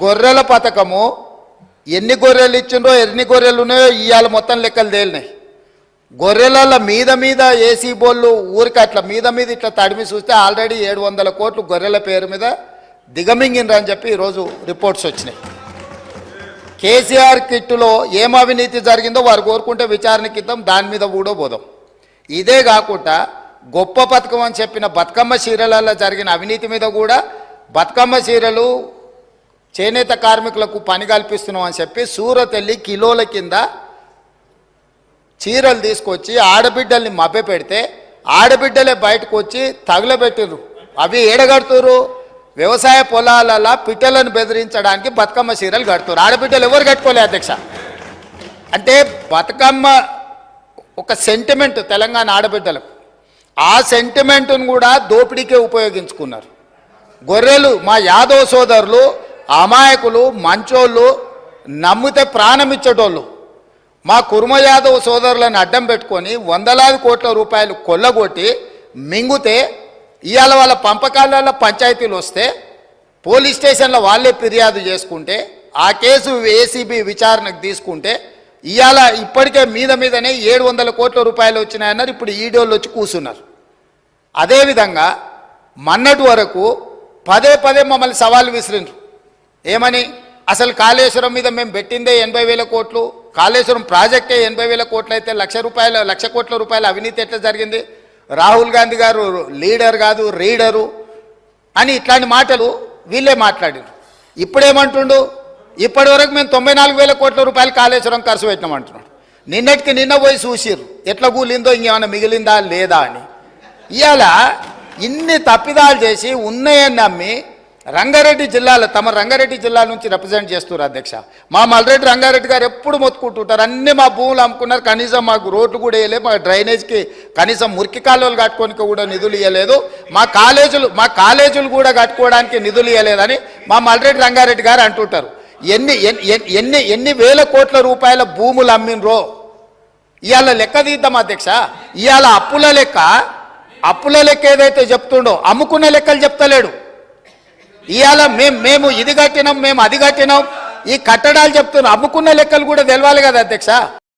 గొర్రెల పథకము ఎన్ని గొర్రెలు ఇచ్చిండ్రో ఎన్ని గొర్రెలు ఉన్నాయో ఇవాళ మొత్తం లెక్కలు తేలినాయి. గొర్రెల మీద ఏసీ బోళ్ళు ఊరికి అట్లా మీద ఇట్లా తడిమి చూస్తే ఆల్రెడీ 700 కోట్లు గొర్రెల పేరు మీద దిగమింగినరని చెప్పి ఈరోజు రిపోర్ట్స్ వచ్చినాయి. కేసీఆర్ కిట్టులో ఏం అవినీతి జరిగిందో వారు కోరుకుంటే విచారణకి ఇద్దాం, దాని మీద కూడా పోదాం. ఇదే కాకుండా గొప్ప పథకం అని చెప్పిన బతుకమ్మ చీరలలో జరిగిన అవినీతి మీద కూడా బతుకమ్మ చీరలు చేనేత కార్మికులకు పని కల్పిస్తున్నాం అని చెప్పి సూరత్ వెళ్ళి కిలోల కింద చీరలు తీసుకొచ్చి ఆడబిడ్డల్ని మభ్య పెడితే ఆడబిడ్డలే బయటకు వచ్చి తగులబెట్టిర్రు. అవి ఏడగడుతురు వ్యవసాయ పొలాలలో పిట్టలను బెదిరించడానికి బతుకమ్మ చీరలు కడుతున్నారు. ఆడబిడ్డలు ఎవరు కట్టుకోలే అధ్యక్ష. అంటే బతుకమ్మ ఒక సెంటిమెంట్ తెలంగాణ ఆడబిడ్డలకు, ఆ సెంటిమెంట్ను కూడా దోపిడీకే ఉపయోగించుకున్నారు. గొర్రెలు మా యాదవ్ సోదరులు అమాయకులు, మంచోళ్ళు, నమ్మితే ప్రాణం ఇచ్చేటోళ్ళు. మా కుర్మ యాదవ్ సోదరులను అడ్డం పెట్టుకొని వందలాది కోట్ల రూపాయలు కొల్లగొట్టి మింగుతే ఇవాళ వాళ్ళ పంపకాలలో పంచాయతీలు వస్తే పోలీస్ స్టేషన్లో వాళ్ళే ఫిర్యాదు చేసుకుంటే ఆ కేసు ఏసీబీ విచారణకు తీసుకుంటే ఇవాళ ఇప్పటికే మీదనే 700 కోట్ల రూపాయలు వచ్చినాయన్నారు. ఇప్పుడు ఈడోళ్ళు వచ్చి కూర్చున్నారు. అదేవిధంగా మొన్నటి వరకు పదే మమ్మల్ని సవాల్ విసిరిండ్రు. ఏమని? అసలు కాళేశ్వరం మీద మేము పెట్టిందే 80,000 కోట్లు, కాళేశ్వరం ప్రాజెక్టే 80,000 కోట్లు అయితే 1,00,000 కోట్ల రూపాయల అవినీతి ఎట్లా జరిగింది? రాహుల్ గాంధీ గారు లీడర్ కాదు రీడరు అని ఇట్లాంటి మాటలు వీళ్ళే మాట్లాడారు. ఇప్పుడేమంటుండు? ఇప్పటి వరకు మేము 94,000 కోట్ల రూపాయలు కాళేశ్వరం ఖర్చు పెట్టినామంటున్నాడు. నిన్నటికి నిన్న పోయి చూసిర్రు ఎట్లా కూలిందో, ఇంకేమైనా మిగిలిందా లేదా అని. ఇవాళ ఇన్ని తప్పిదాలు చేసి ఉన్నాయని నమ్మి రంగారెడ్డి జిల్లాలో తమ రంగారెడ్డి జిల్లా నుంచి రిప్రజెంట్ చేస్తున్నారు అధ్యక్ష. మా మల్రెడ్డి రంగారెడ్డి గారు ఎప్పుడు మొత్తుకుంటుంటారు, అన్నీ మా భూములు అమ్ముకున్నారు, కనీసం మాకు రోడ్లు కూడా వేయలేదు, మా డ్రైనేజ్కి కనీసం మురికి కాలువలు కట్టుకోనికి కూడా నిధులు ఇవ్వలేదు, మా కాలేజీలు కూడా కట్టుకోవడానికి నిధులు ఇవ్వలేదని మా మల్రెడ్డి రంగారెడ్డి గారు అంటుంటారు. ఎన్ని వేల కోట్ల రూపాయల భూములు అమ్మినరో ఇవాళ లెక్క తీద్దాం అధ్యక్ష. ఇవాళ అప్పుల లెక్క ఏదైతే చెప్తుండో అమ్ముకున్న లెక్కలు చెప్తలేడు. ఇవాళ మేము ఇది కట్టినాం, మేము అది కట్టినాం, ఈ కట్టడాలు చెప్తున్నాం, అమ్ముకున్న లెక్కలు కూడా తెలవాలి కదా అధ్యక్ష.